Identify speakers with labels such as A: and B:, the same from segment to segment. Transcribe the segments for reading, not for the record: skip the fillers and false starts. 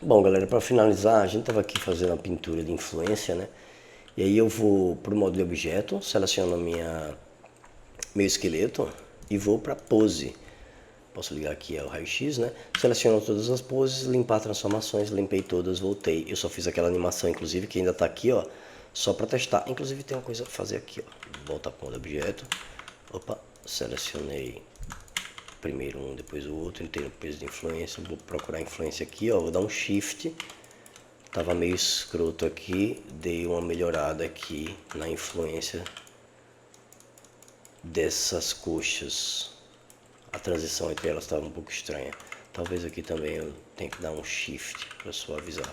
A: Bom, galera, para finalizar, a gente estava aqui fazendo a pintura de influência, né? E aí eu vou para o modo de objeto, seleciono meu esqueleto e vou para pose. Posso ligar aqui o raio-x, né? Seleciono todas as poses, limpar transformações, limpei todas, voltei. Eu só fiz aquela animação, inclusive, que ainda está aqui, ó, só para testar. Inclusive tem uma coisa a fazer aqui, ó. Voltar para o modo objeto. Opa, selecionei primeiro um, depois o outro, entrei no peso de influência, vou procurar a influência aqui, ó, vou dar um shift. Tava meio escroto aqui, dei uma melhorada aqui na influência dessas coxas. A transição entre elas estava um pouco estranha. Talvez aqui também eu tenha que dar um shift para suavizar.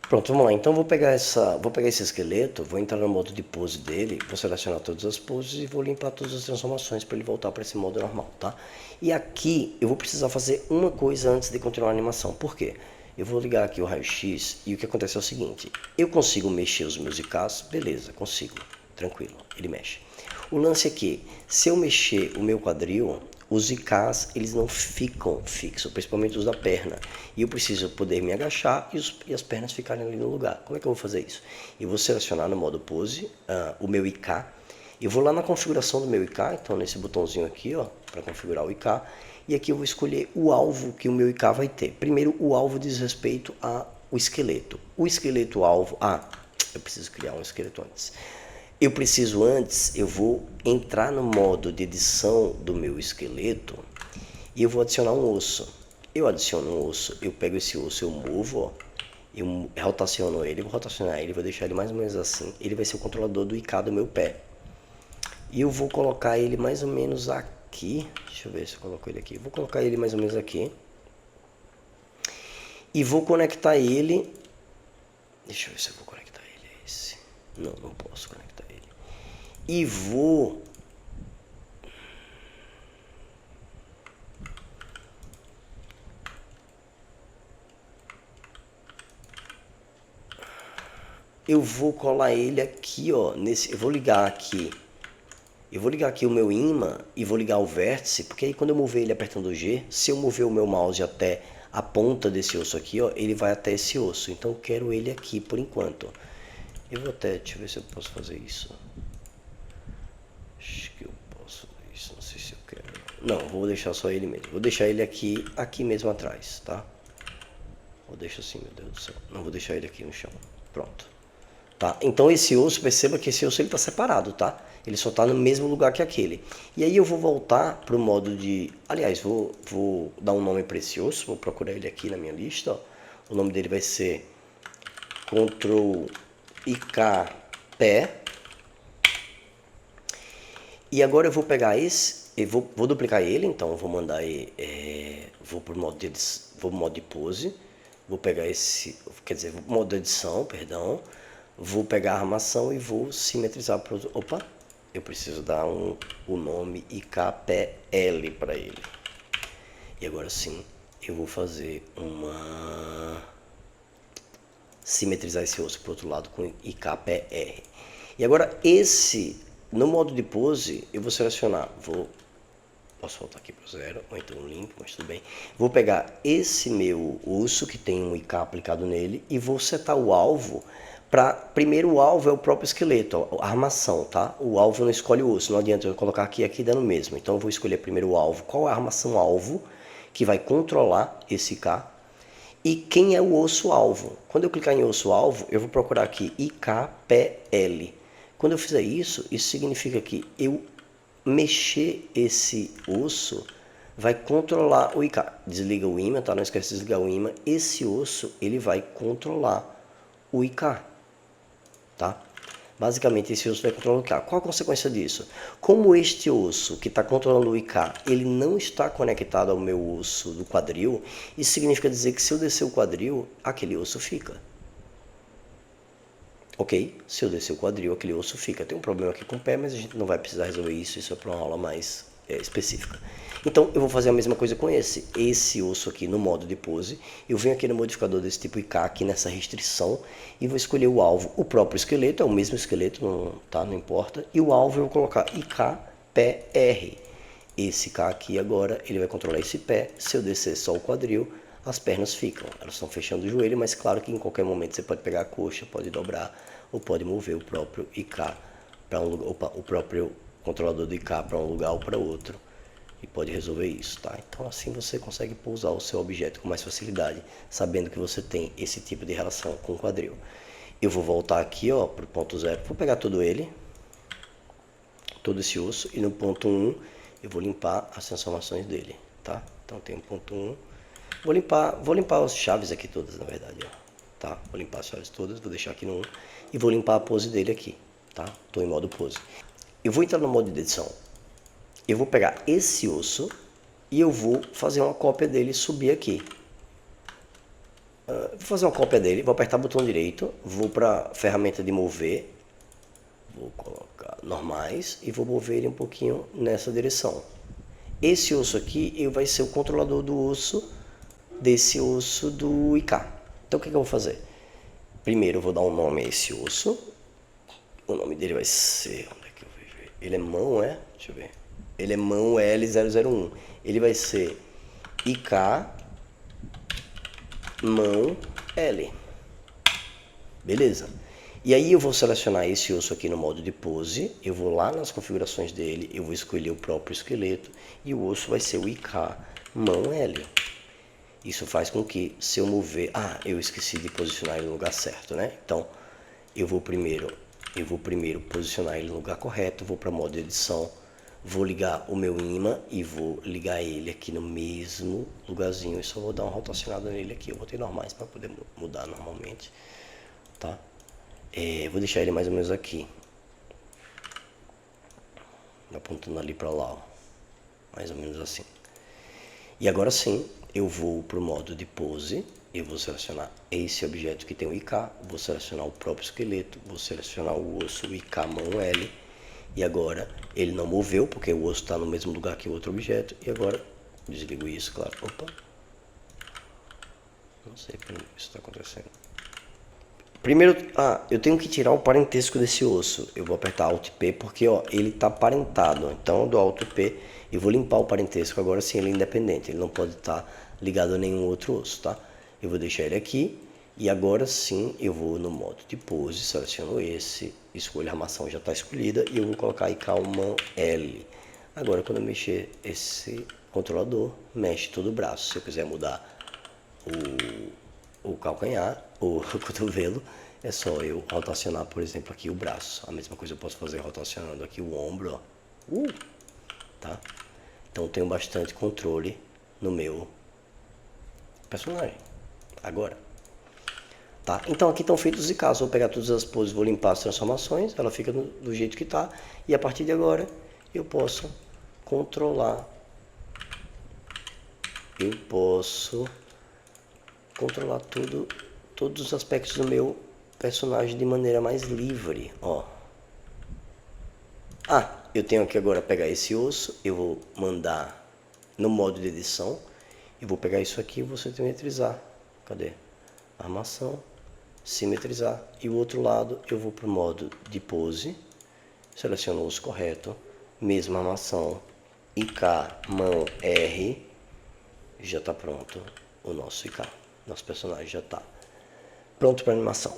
A: Pronto, vamos lá. Então vou pegar esse esqueleto, vou entrar no modo de pose dele, vou selecionar todas as poses e vou limpar todas as transformações para ele voltar para esse modo normal, tá? E aqui eu vou precisar fazer uma coisa antes de continuar a animação. Por quê? Eu vou ligar aqui o raio-x e o que acontece é o seguinte: eu consigo mexer os meus IKs, beleza, consigo, tranquilo, ele mexe. O lance é que, se eu mexer o meu quadril, os IKs eles não ficam fixos, principalmente os da perna. E eu preciso poder me agachar e as pernas ficarem ali no lugar. Como é que eu vou fazer isso? Eu vou selecionar no modo pose o meu IK. Eu vou lá na configuração do meu IK, então nesse botãozinho aqui, ó, para configurar o IK. E aqui eu vou escolher o alvo que o meu IK vai ter. Primeiro, o alvo diz respeito ao esqueleto. O esqueleto alvo... eu preciso criar um esqueleto antes. Eu vou entrar no modo de edição do meu esqueleto e eu vou adicionar um osso. Eu adiciono um osso, eu pego esse osso, eu movo, ó, eu rotaciono ele, vou rotacionar ele, vou deixar ele mais ou menos assim. Ele vai ser o controlador do IK do meu pé. E eu vou colocar ele mais ou menos aqui. Deixa eu ver se eu coloco ele aqui. Vou colocar ele mais ou menos aqui. E vou conectar ele. Deixa eu ver se eu vou conectar ele a esse. Não, não posso conectar ele. E vou colar ele aqui, ó, nesse, eu vou ligar aqui o meu ímã e vou ligar o vértice, porque aí quando eu mover ele apertando o G, se eu mover o meu mouse até a ponta desse osso aqui, ó, ele vai até esse osso. Então eu quero ele aqui por enquanto. Eu vou até, deixa eu ver se eu posso fazer isso. Acho que eu posso fazer isso, não sei se eu quero. Não, vou deixar só ele mesmo. Vou deixar ele aqui mesmo atrás, tá? Vou deixar assim, meu Deus do céu. Não vou deixar ele aqui no chão. Pronto. Tá? Então esse osso, perceba que esse osso está separado, tá? Ele só está no mesmo lugar que aquele. E aí eu vou voltar para o modo de... Aliás, vou dar um nome para esse osso, vou procurar ele aqui na minha lista. Ó. O nome dele vai ser Ctrl IK Pé. E agora eu vou pegar esse, eu vou duplicar ele, então eu vou mandar vou pro modo de pose, vou pegar esse, quer dizer, vou pro modo de edição, perdão, vou pegar a armação e vou simetrizar para opa, eu preciso dar o nome IKPL para ele. E agora sim, eu vou fazer simetrizar esse osso para o outro lado com IKPR. E agora no modo de pose, eu vou selecionar, posso voltar aqui para o 0, ou então limpo, mas tudo bem. Vou pegar esse meu osso, que tem um IK aplicado nele, e vou setar o alvo para... Primeiro o alvo é o próprio esqueleto, a armação, tá? O alvo não escolhe o osso, não adianta eu colocar aqui dando o mesmo. Então eu vou escolher primeiro o alvo, qual é a armação alvo, que vai controlar esse IK, e quem é o osso alvo. Quando eu clicar em osso alvo, eu vou procurar aqui IKPL. Quando eu fizer isso, isso significa que eu mexer esse osso vai controlar o IK. Desliga o ímã, tá? Não esquece de desligar o ímã. Esse osso, ele vai controlar o IK, tá? Basicamente, esse osso vai controlar o IK. Qual a consequência disso? Como este osso que está controlando o IK, ele não está conectado ao meu osso do quadril, isso significa dizer que se eu descer o quadril, aquele osso fica. Ok? Se eu descer o quadril, aquele osso fica. Tem um problema aqui com o pé, mas a gente não vai precisar resolver isso. Isso é para uma aula mais específica. Então eu vou fazer a mesma coisa com esse osso aqui no modo de pose. Eu venho aqui no modificador desse tipo IK, aqui nessa restrição, e vou escolher o alvo, o próprio esqueleto, é o mesmo esqueleto, não importa, e o alvo eu vou colocar IK pé R. Esse K aqui agora, ele vai controlar esse pé. Se eu descer só o quadril, as pernas ficam, elas estão fechando o joelho, mas claro que em qualquer momento você pode pegar a coxa, pode dobrar, ou pode mover o próprio IK para um lugar, o próprio controlador do IK para um lugar ou para outro. E pode resolver isso, tá? Então assim você consegue pousar o seu objeto com mais facilidade, sabendo que você tem esse tipo de relação com o quadril. Eu vou voltar aqui, ó, para o ponto 0, vou pegar todo ele, todo esse osso, e no ponto 1 eu vou limpar as transformações dele, tá? Então tem um ponto 1, vou limpar as chaves aqui todas, na verdade, ó, tá? Vou limpar as chaves todas, vou deixar aqui no 1, e vou limpar a pose dele aqui, tá? Tô em modo pose. Eu vou entrar no modo de edição. Eu vou pegar esse osso e eu vou fazer uma cópia dele e subir aqui. Vou fazer uma cópia dele, vou apertar o botão direito, vou para a ferramenta de mover, vou colocar normais e vou mover ele um pouquinho nessa direção. Esse osso aqui vai ser o controlador do osso, desse osso do IK. Então o que eu vou fazer? Primeiro eu vou dar um nome a esse osso. O nome dele vai ser... Onde é que eu vejo ele? Ele é mão, é? Deixa eu ver. Ele é mão L001. Ele vai ser IK mão L. Beleza. E aí eu vou selecionar esse osso aqui no modo de pose. Eu vou lá nas configurações dele. Eu vou escolher o próprio esqueleto. E o osso vai ser o IK mão L. Isso faz com que, se eu mover... Ah, eu esqueci de posicionar ele no lugar certo, né? Então, eu vou primeiro posicionar ele no lugar correto. Vou para modo de edição. Vou ligar o meu imã e vou ligar ele aqui no mesmo lugarzinho. E só vou dar uma rotacionada nele aqui. Eu botei normais para poder mudar normalmente, tá? Vou deixar ele mais ou menos aqui, apontando ali para lá, ó. Mais ou menos assim. E agora sim, eu vou para o modo de pose. Eu vou selecionar esse objeto que tem o IK. Vou selecionar o próprio esqueleto. Vou selecionar o osso, o IK mão L. E agora ele não moveu, porque o osso está no mesmo lugar que o outro objeto. E agora, desligo isso, claro. Opa. Não sei como isso está acontecendo. Primeiro, eu tenho que tirar o parentesco desse osso. Eu vou apertar Alt P, porque ó, ele está parentado. Então eu dou Alt P e vou limpar o parentesco. Agora sim ele é independente, ele não pode estar ligado a nenhum outro osso, tá? Eu vou deixar ele aqui. E agora sim eu vou no modo de pose, seleciono esse, escolho a armação, já está escolhida, e eu vou colocar IK mão L. Agora quando eu mexer esse controlador, mexe todo o braço. Se eu quiser mudar o calcanhar, o cotovelo, é só eu rotacionar, por exemplo, aqui o braço. A mesma coisa eu posso fazer rotacionando aqui o ombro, ó. Tá? Então eu tenho bastante controle no meu personagem. Agora. Tá? Então aqui estão feitos os IKs. Vou pegar todas as poses, vou limpar as transformações, ela fica do jeito que está. E a partir de agora eu posso controlar. Todos os aspectos do meu personagem de maneira mais livre. Ó. Eu tenho aqui agora pegar esse osso, eu vou mandar no modo de edição. Eu vou pegar isso aqui e vou simetrizar. Cadê? Armação. Simetrizar, e o outro lado eu vou para o modo de pose, seleciono o osso correto, mesma armação, IK mão R, já está pronto o nosso IK, nosso personagem já está pronto para animação.